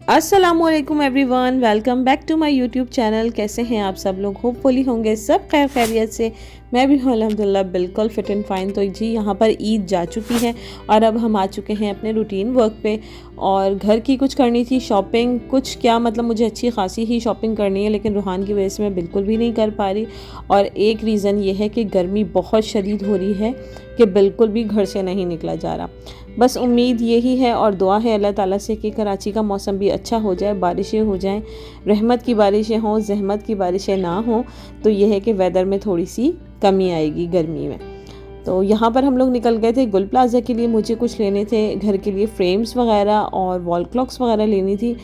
अस्सलामुअलैकुम everyone, welcome back to my YouTube channel. कैसे हैं आप सब लोग? होपफुली होंगे सब खैर खैरियत से। मैं भी हूँ अल्हम्दुलिल्लाह बिल्कुल फ़िट एंड फाइन। तो जी यहाँ पर ईद जा चुकी है और अब हम आ चुके हैं अपने रूटीन वर्क पे। और घर की कुछ करनी थी शॉपिंग, कुछ क्या मतलब मुझे अच्छी खासी ही शॉपिंग करनी है, लेकिन रूहान की वजह से मैं बिल्कुल भी नहीं कर पा रही। और एक रीज़न ये है कि गर्मी बहुत शदीद हो रही है कि बिल्कुल भी घर से नहीं निकला जा रहा। बस उम्मीद यही है और दुआ है अल्लाह ताला से कि कराची का मौसम भी अच्छा हो जाए, बारिशें हो जाएं, रहमत की बारिशें हों, ज़हमत की बारिशें ना हों। तो यह है कि वेदर में थोड़ी सी कमी आएगी गर्मी में। तो यहाँ पर हम लोग निकल गए थे गुल प्लाज़ा के लिए। मुझे कुछ लेने थे घर के लिए, फ्रेम्स वगैरह और वॉल क्लॉक्स वगैरह लेनी थी,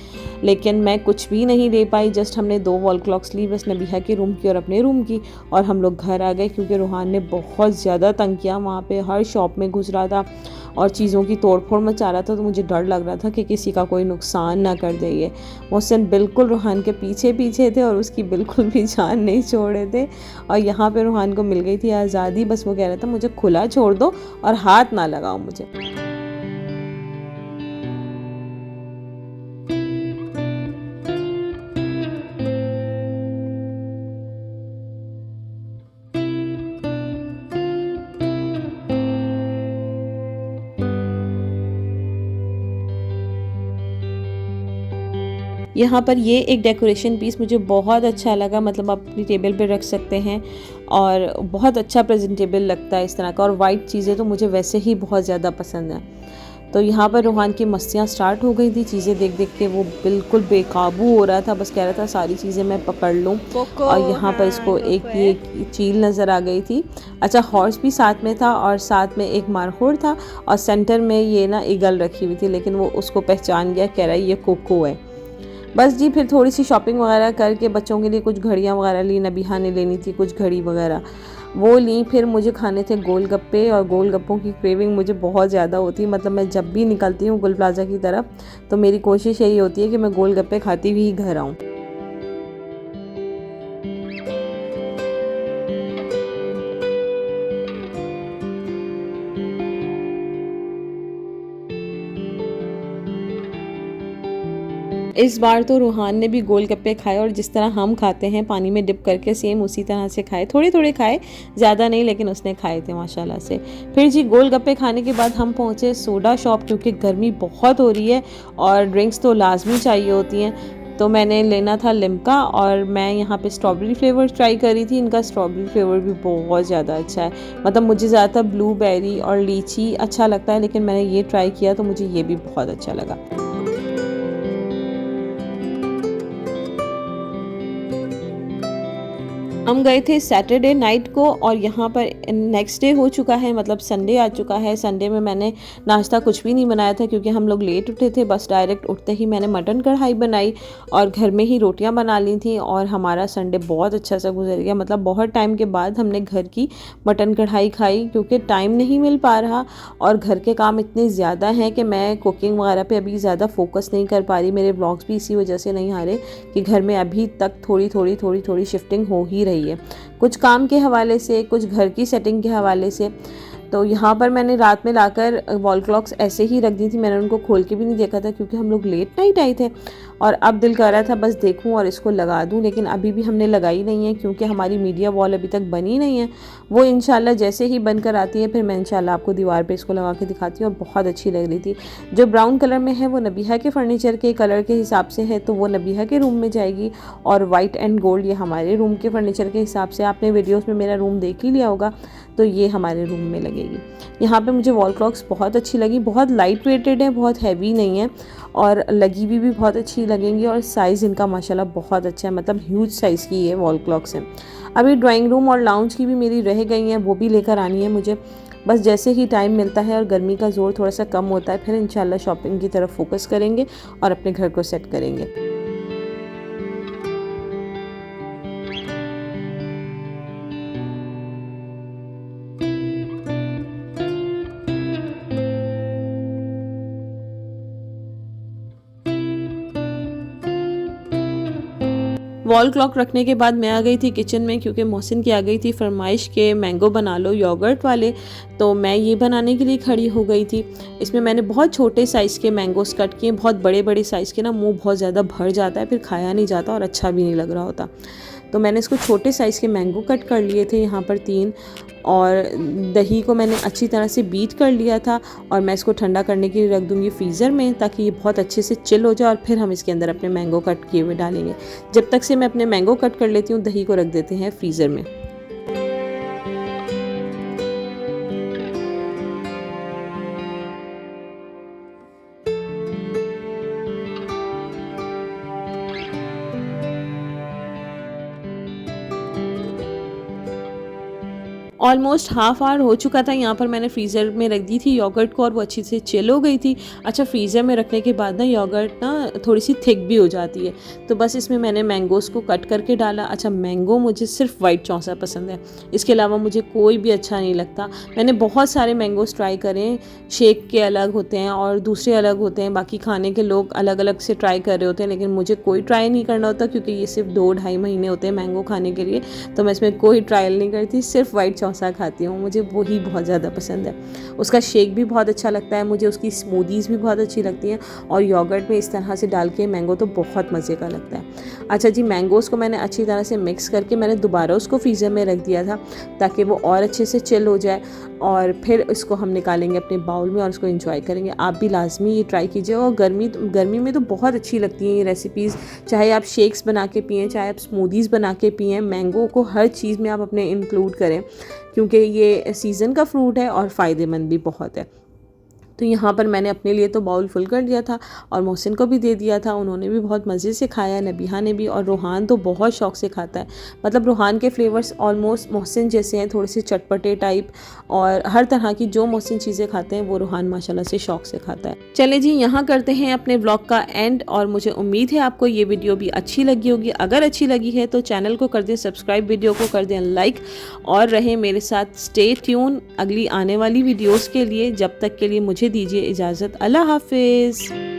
लेकिन मैं कुछ भी नहीं ले पाई। जस्ट हमने 2 वॉल क्लॉक्स ली, बस नबीहा के रूम की और अपने रूम की, और हम लोग घर आ गए क्योंकि रूहान ने बहुत ज़्यादा तंग किया। वहाँ पे हर शॉप में घुस रहा था और चीज़ों की तोड़ फोड़ मचा रहा था, तो मुझे डर लग रहा था कि किसी का कोई नुकसान ना कर दे। ये मोहसिन बिल्कुल रूहान के पीछे पीछे थे और उसकी बिल्कुल भी जान नहीं छोड़ रहे थे। और यहाँ पे रूहान को मिल गई थी आज़ादी, बस वो कह रहा था मुझे खुला छोड़ दो और हाथ ना लगाओ मुझे। यहाँ पर ये एक डेकोरेशन पीस मुझे बहुत अच्छा लगा, मतलब आप अपनी टेबल पे रख सकते हैं और बहुत अच्छा प्रेजेंटेबल लगता है इस तरह का। और वाइट चीज़ें तो मुझे वैसे ही बहुत ज़्यादा पसंद है। तो यहाँ पर रूहान की मस्तियाँ स्टार्ट हो गई थी, चीज़ें देख देख के वो बिल्कुल बेकाबू हो रहा था, बस कह रहा था सारी चीज़ें मैं पकड़ लूँ। और यहाँ पर इसको एक ये चील नज़र आ गई थी। अच्छा, हॉर्स भी साथ में था और साथ में एक मारखोर था और सेंटर में ये ना ईगल रखी हुई थी, लेकिन वो उसको पहचान गया, कह रहा है ये कोको है। बस जी फिर थोड़ी सी शॉपिंग वगैरह करके बच्चों के लिए कुछ घड़ियाँ वगैरह ली, नबीहा ने लेनी थी कुछ घड़ी वगैरह, वो ली। फिर मुझे खाने थे गोलगप्पे, और गोलगप्पों की क्रेविंग मुझे बहुत ज़्यादा होती है। मतलब मैं जब भी निकलती हूँ गुल प्लाज़ा की तरफ तो मेरी कोशिश यही होती है कि मैं गोलगप्पे खाती हुई ही घर आऊँ। इस बार तो रूहान ने भी गोलगप्पे खाए और जिस तरह हम खाते हैं पानी में डिप करके, सेम उसी तरह से खाए। थोड़े थोड़े खाए, ज़्यादा नहीं, लेकिन उसने खाए थे माशाल्लाह से। फिर जी गोलगप्पे खाने के बाद हम पहुँचे सोडा शॉप, क्योंकि गर्मी बहुत हो रही है और ड्रिंक्स तो लाजमी चाहिए होती हैं। तो मैंने लेना था लिम्का, और मैं यहाँ पे स्ट्रॉबेरी फ्लेवर ट्राई करी थी। इनका स्ट्रॉबेरी फ्लेवर भी बहुत ज़्यादा अच्छा है। मतलब मुझे ज़्यादातर ब्लूबेरी और लीची अच्छा लगता है, लेकिन मैंने ये ट्राई किया तो मुझे ये भी बहुत अच्छा लगा। हम गए थे सैटरडे नाइट को और यहाँ पर नेक्स्ट डे हो चुका है, मतलब संडे आ चुका है। संडे में मैंने नाश्ता कुछ भी नहीं बनाया था क्योंकि हम लोग लेट उठे थे। बस डायरेक्ट उठते ही मैंने मटन कढ़ाई बनाई और घर में ही रोटियां बना ली थी, और हमारा संडे बहुत अच्छा सा गुजर गया। मतलब बहुत टाइम के बाद हमने घर की मटन कढ़ाई खाई, क्योंकि टाइम नहीं मिल पा रहा और घर के काम इतने ज़्यादा हैं कि मैं कुकिंग वगैरह पर अभी ज़्यादा फोकस नहीं कर पा रही। मेरे ब्लॉग्स भी इसी वजह से नहीं आ रहे कि घर में अभी तक थोड़ी शिफ्टिंग हो ही रही है, कुछ काम के हवाले से, कुछ घर की सेटिंग के हवाले से। तो यहाँ पर मैंने रात में लाकर वॉल क्लॉक्स ऐसे ही रख दी थी, मैंने उनको खोल के भी नहीं देखा था क्योंकि हम लोग लेट नाइट आए थे। और अब दिल कर रहा था बस देखूं और इसको लगा दूं, लेकिन अभी भी हमने लगाई नहीं है क्योंकि हमारी मीडिया वॉल अभी तक बनी नहीं है। वो इंशाल्लाह जैसे ही बनकर आती है फिर मैं इंशाल्लाह आपको दीवार पे इसको लगा के दिखाती हूँ। और बहुत अच्छी लग रही थी। जो ब्राउन कलर में है वो नबीहा के फर्नीचर के कलर के हिसाब से है, तो वो नबीहा के रूम में जाएगी। और वाइट एंड गोल्ड ये हमारे रूम के फर्नीचर के हिसाब से। आपने वीडियोज़ में मेरा रूम देख ही लिया होगा, तो ये हमारे रूम में लगेगी। यहाँ पे मुझे वॉल क्लॉक्स बहुत अच्छी लगी, बहुत लाइट वेटेड है, बहुत हैवी नहीं है, और लगी भी बहुत अच्छी लगेंगी। और साइज़ इनका माशाल्लाह बहुत अच्छा है, मतलब ह्यूज साइज़ की ये वॉल क्लॉक्स हैं। अभी ड्राइंग रूम और लाउंज की भी मेरी रह गई हैं, वो भी लेकर आनी है मुझे। बस जैसे ही टाइम मिलता है और गर्मी का ज़ोर थोड़ा सा कम होता है फिर इंशाल्लाह शॉपिंग की तरफ फोकस करेंगे और अपने घर को सेट करेंगे। वॉल क्लॉक रखने के बाद मैं आ गई थी किचन में, क्योंकि मोहसिन की आ गई थी फरमाइश के मैंगो बना लो योगर्ट वाले, तो मैं ये बनाने के लिए खड़ी हो गई थी। इसमें मैंने बहुत छोटे साइज़ के मैंगोस कट किए, बहुत बड़े बड़े साइज़ के ना मुंह बहुत ज़्यादा भर जाता है, फिर खाया नहीं जाता और अच्छा भी नहीं लग रहा होता। तो मैंने इसको छोटे साइज़ के मैंगो कट कर लिए थे यहाँ पर 3, और दही को मैंने अच्छी तरह से बीट कर लिया था, और मैं इसको ठंडा करने के लिए रख दूँगी फ्रीज़र में, ताकि ये बहुत अच्छे से चिल हो जाए, और फिर हम इसके अंदर अपने मैंगो कट किए हुए डालेंगे। जब तक से मैं अपने मैंगो कट कर लेती हूँ, दही को रख देते हैं फ्रीज़र में। ऑलमोस्ट हाफ आवर हो चुका था, यहाँ पर मैंने फ्रीज़र में रख दी थी योगर्ट को, और वो अच्छी से चिल हो गई थी। अच्छा, फ्रीज़र में रखने के बाद ना योगर्ट ना थोड़ी सी थिक भी हो जाती है, तो बस इसमें मैंने मैंगोज़ को कट करके डाला। अच्छा, मैंगो मुझे सिर्फ वाइट चौंसा पसंद है, इसके अलावा मुझे कोई भी अच्छा नहीं लगता। मैंने बहुत सारे मैंगोज़ ट्राई करें, शेक के अलग होते हैं और दूसरे अलग होते हैं, बाकी खाने के लोग अलग अलग से ट्राई कर रहे होते हैं, लेकिन मुझे कोई ट्राई नहीं करना होता, क्योंकि ये सिर्फ 2-2.5 महीने होते हैं मैंगो खाने के लिए, तो मैं इसमें कोई ट्रायल नहीं करती, सिर्फ वाइट चौंसा खाती हूँ। मुझे वही बहुत ज़्यादा पसंद है। उसका शेक भी बहुत अच्छा लगता है मुझे, उसकी स्मूदीज़ भी बहुत अच्छी लगती हैं, और योगर्ट में इस तरह से डाल के मैंगो तो बहुत मज़े का लगता है। अच्छा जी, मैंगोज़ को मैंने अच्छी तरह से मिक्स करके मैंने दोबारा उसको फ्रीज़र में रख दिया था, ताकि वो और अच्छे से चिल हो जाए, और फिर इसको हम निकालेंगे अपने बाउल में और उसको एंजॉय करेंगे। आप भी लाजमी ये ट्राई कीजिए, और गर्मी में तो बहुत अच्छी लगती हैं ये रेसिपीज़। चाहे आप शेक्स बना के पिएँ, चाहे आप स्मूदीज़ बना के पिएँ, मैंगो को हर चीज़ में आप अपने इंक्लूड करें, क्योंकि ये सीज़न का फ्रूट है और फ़ायदेमंद भी बहुत है। तो यहाँ पर मैंने अपने लिए तो बाउल फुल कर दिया था, और मोहसिन को भी दे दिया था, उन्होंने भी बहुत मज़े से खाया, नबीहा ने भी, और रोहान तो बहुत शौक़ से खाता है। मतलब रोहान के फ्लेवर्स ऑलमोस्ट मोहसिन जैसे हैं, थोड़े से चटपटे टाइप, और हर तरह की जो मोहसिन चीज़ें खाते हैं वो रोहान माशाल्लाह से शौक़ से खाता है। चले जी, यहाँ करते हैं अपने व्लॉग का एंड, और मुझे उम्मीद है आपको ये वीडियो भी अच्छी लगी होगी। अगर अच्छी लगी है तो चैनल को कर दें सब्सक्राइब, वीडियो को कर दें लाइक, और रहें मेरे साथ। स्टे ट्यून अगली आने वाली वीडियोज़ के लिए। जब तक के लिए मुझे दीजिए इजाज़त। अल्लाह हाफिज़।